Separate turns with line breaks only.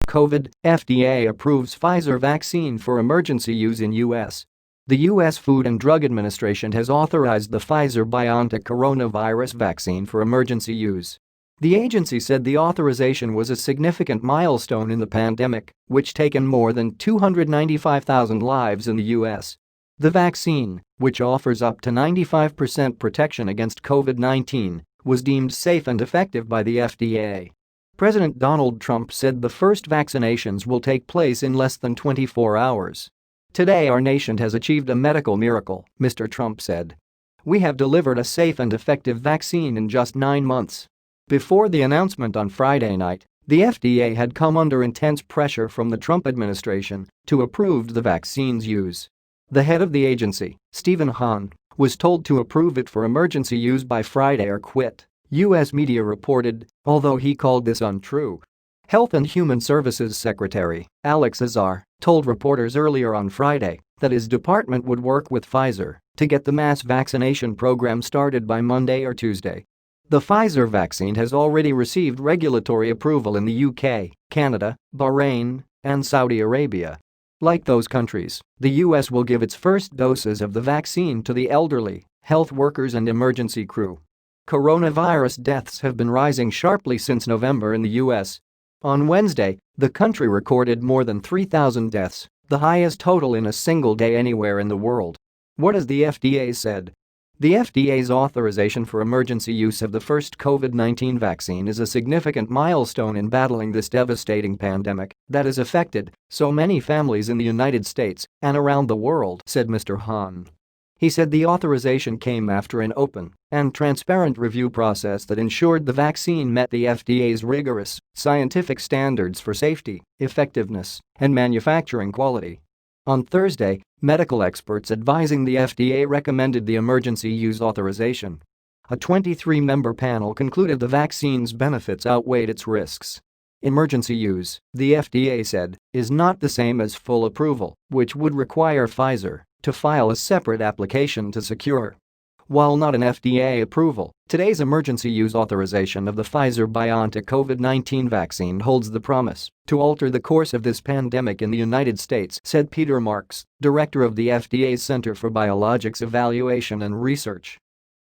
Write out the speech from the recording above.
COVID, FDA approves Pfizer vaccine for emergency use in U.S. The U.S. Food and Drug Administration has authorized the Pfizer-BioNTech coronavirus vaccine for emergency use. The agency said the authorization was a significant milestone in the pandemic, which taken more than 295,000 lives in the U.S. The vaccine, which offers up to 95% protection against COVID-19, was deemed safe and effective by the FDA. President Donald Trump said the first vaccinations will take place in less than 24 hours. "Today our nation has achieved a medical miracle," Mr. Trump said. "We have delivered a safe and effective vaccine in just 9 months." Before the announcement on Friday night, the FDA had come under intense pressure from the Trump administration to approve the vaccine's use. The head of the agency, Stephen Hahn, was told to approve it for emergency use by Friday or quit, U.S. media reported, although he called this untrue. Health and Human Services Secretary Alex Azar told reporters earlier on Friday that his department would work with Pfizer to get the mass vaccination program started by Monday or Tuesday. The Pfizer vaccine has already received regulatory approval in the UK, Canada, Bahrain, and Saudi Arabia. Like those countries, the US will give its first doses of the vaccine to the elderly, health workers and emergency crew. Coronavirus deaths have been rising sharply since November in the US. On Wednesday, the country recorded more than 3,000 deaths, the highest total in a single day anywhere in the world. What has the FDA said? The FDA's authorization for emergency use of the first COVID-19 vaccine is a significant milestone in battling this devastating pandemic that has affected so many families in the United States and around the world, said Mr. Hahn. He said the authorization came after an open and transparent review process that ensured the vaccine met the FDA's rigorous scientific standards for safety, effectiveness, and manufacturing quality. On Thursday, medical experts advising the FDA recommended the emergency use authorization. A 23-member panel concluded the vaccine's benefits outweighed its risks. Emergency use, the FDA said, is not the same as full approval, which would require Pfizer to file a separate application to secure. While not an FDA approval, today's emergency use authorization of the Pfizer-BioNTech COVID-19 vaccine holds the promise to alter the course of this pandemic in the United States, said Peter Marks, director of the FDA's Center for Biologics Evaluation and Research.